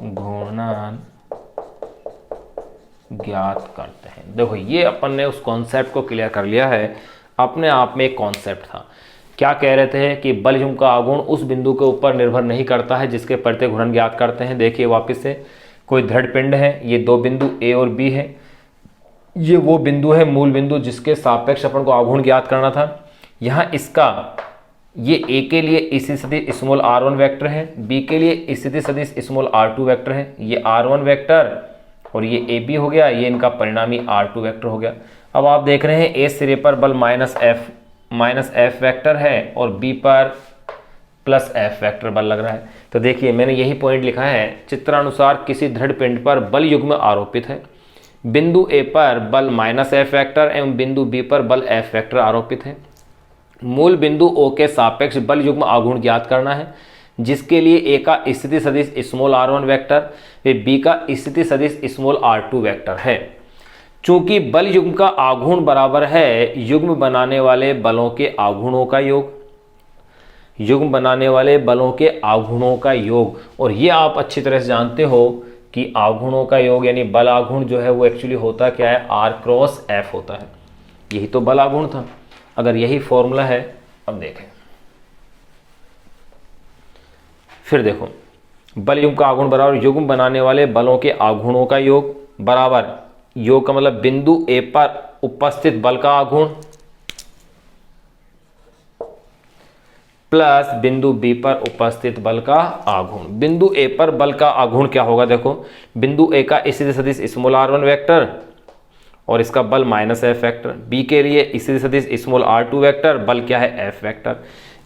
घूर्णन ज्ञात करते हैं। देखो ये अपन ने उस कॉन्सेप्ट को क्लियर कर लिया है, अपने आप में एक कॉन्सेप्ट था। क्या कह रहे थे कि बल युग्म का आघूर्ण उस बिंदु के ऊपर निर्भर नहीं करता है जिसके परितः घूर्णन ज्ञात करते हैं। देखिए वापस से, कोई दृढ़ पिंड है, ये दो बिंदु ए और बी है, ये वो बिंदु है मूल बिंदु जिसके सापेक्ष अपन को आघूर्ण ज्ञात करना था। यहाँ इसका ये ए के लिए स्थिति सदिश स्मॉल r1 वेक्टर है, बी के लिए स्थिति सदिश स्मॉल r2 वेक्टर है, ये r1 वेक्टर और ये ए बी हो गया, ये इनका परिणामी r2 वेक्टर हो गया। अब आप देख रहे हैं ए सिरे पर बल माइनस एफ वेक्टर है और बी पर प्लस एफ वेक्टर बल लग रहा है। तो देखिए मैंने यही पॉइंट लिखा है, चित्रानुसार किसी दृढ़ पिंड पर बल युग्म आरोपित है, बिंदु ए पर बल माइनस एफ वेक्टर एवं बिंदु बी पर बल एफ वेक्टर आरोपित है। मूल बिंदु ओ के सापेक्ष बल युग्म आघूर्ण ज्ञात करना है, जिसके लिए ए का स्थिति सदिश स्मॉल r1 वेक्टर व बी का स्थिति सदिश स्मॉल r2 वेक्टर है। चूंकि बल युग्म का आघूर्ण बराबर है युग्म बनाने वाले बलों के आघूर्णों का योग, युग्म बनाने वाले बलों के आघूर्णों का योग। और ये आप अच्छी तरह से जानते हो कि आघूर्णों का योग यानी बल आघूर्ण जो है वो एक्चुअली होता क्या है, r क्रॉस f होता है। यही तो बल आघूर्ण था, अगर यही फॉर्मूला है। अब देखें फिर, देखो बल युग्म का आघूर्ण बराबर युग्म बनाने वाले बलों के आघूर्णों का योग, बराबर योग का मतलब बिंदु ए पर उपस्थित बल का आघूर्ण प्लस बिंदु बी पर उपस्थित बल का आघूर्ण। बिंदु ए पर बल का आघूर्ण क्या होगा, देखो बिंदु ए का स्थिति सदिश स्मॉल r1 वेक्टर और इसका बल माइनस एफ वेक्टर, बी के लिए स्थिति सदिश स्मॉल r2 वेक्टर, बल क्या है एफ वेक्टर।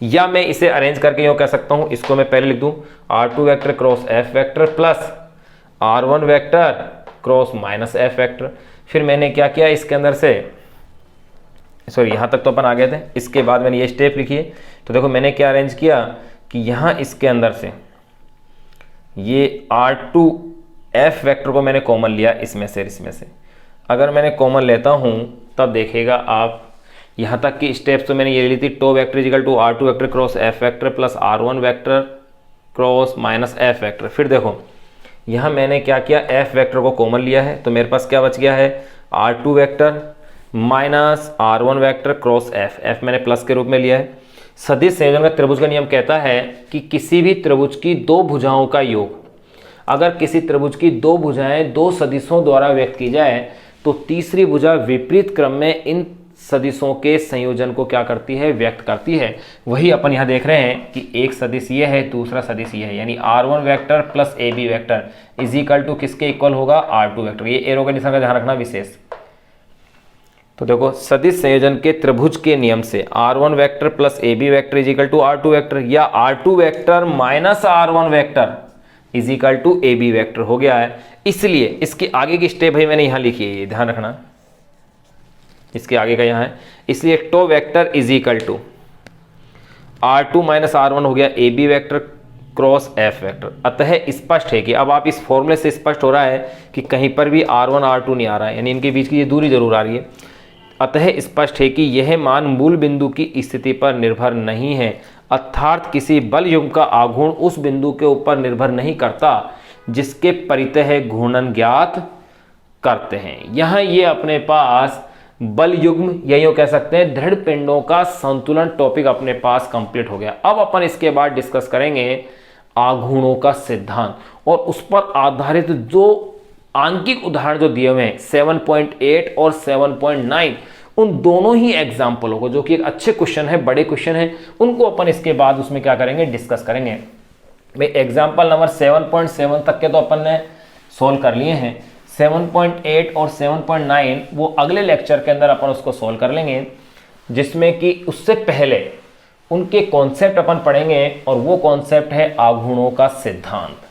या मैं इसे अरेंज करके यूं कह सकता हूं, इसको मैं पहले लिख दूं r2 vector cross F vector plus r1 vector cross minus F vector. फिर मैंने क्या किया, इसके अंदर से सॉरी यहां तक तो अपन आ गए थे, इसके बाद मैंने ये स्टेप लिखी है। तो देखो मैंने क्या अरेंज किया कि यहां इसके अंदर से ये r2 एफ वेक्टर को मैंने कॉमन लिया इसमें से। अगर मैंने कॉमन लेता हूं तब देखिएगा आप, यहां तक की स्टेप्स तो मैंने ये ली थी, tau vector is equal to r2 vector cross F vector plus r1 vector cross minus F vector. फिर देखो यहां मैंने क्या किया, एफ वेक्टर को कॉमन लिया है, तो मेरे पास क्या बच गया है, r2 vector minus r1 vector cross F मैंने प्लस के रूप में लिया है। सदिश संयोजन का त्रिभुज का नियम कहता है कि किसी भी त्रिभुज की दो भुजाओं का योग, अगर किसी त्रिभुज की दो भुजाएं दो सदिशों द्वारा व्यक्त की जाए तो तीसरी भुजा विपरीत क्रम में इन सदिशों के संयोजन को क्या करती है, व्यक्त करती है। वही अपन यहाँ देख रहे हैं कि एक सदिश ये है, दूसरा सदिश ये है, यानी r1 vector plus ab vector is equal to किसके इक्वल होगा, r2 वेक्टर। ये एरो का निशान का ध्यान रखना विशेष। तो देखो सदिश संयोजन के त्रिभुज के नियम से r1 vector plus ab vector is equal to r2 vector, या r2 vector minus r1 vector is equal to ab vector हो गया है। इसलिए इसके आगे की स्टेप भाई मैंने यहाँ लिखी है, ये ध्यान रखना, इसके आगे का यहाँ है। इसलिए tau vector is equal to r2 minus r1 हो गया ab vector cross f vector. अतः स्पष्ट है कि अब आप इस फॉर्मूले से स्पष्ट हो रहा है कि कहीं पर भी r1 r2 नहीं आ रहा है, यानी इनके बीच की ये दूरी जरूर आ रही है। अतः स्पष्ट है कि यह मान मूल बिंदु की स्थिति पर निर्भर नहीं है, अर्थात किसी बल युग्म का आघूर्ण उस बिंदु के ऊपर निर्भर नहीं करता जिसके परितः घूर्णन ज्ञात करते हैं। यहाँ ये अपने पास बल युग्म या यूं कह सकते हैं दृढ़ पिंडों का संतुलन टॉपिक अपने पास कंप्लीट हो गया। अब अपन इसके बाद डिस्कस करेंगे आघूर्णों का सिद्धांत, और उस पर आधारित जो आंकिक उदाहरण जो दिए हुए हैं 7.8 और 7.9, उन दोनों ही एग्जाम्पलों को, जो कि एक अच्छे क्वेश्चन है, बड़े क्वेश्चन है, उनको अपन इसके बाद उसमें क्या करेंगे, डिस्कस करेंगे। भाई एग्जाम्पल नंबर 7.7 तक के तो अपन ने सोल्व कर लिए हैं, 7.8 और 7.9 वो अगले लेक्चर के अंदर अपन उसको सोल्व कर लेंगे, जिसमें कि उससे पहले उनके कॉन्सेप्ट अपन पढ़ेंगे, और वो कॉन्सेप्ट है आघूर्णों का सिद्धांत।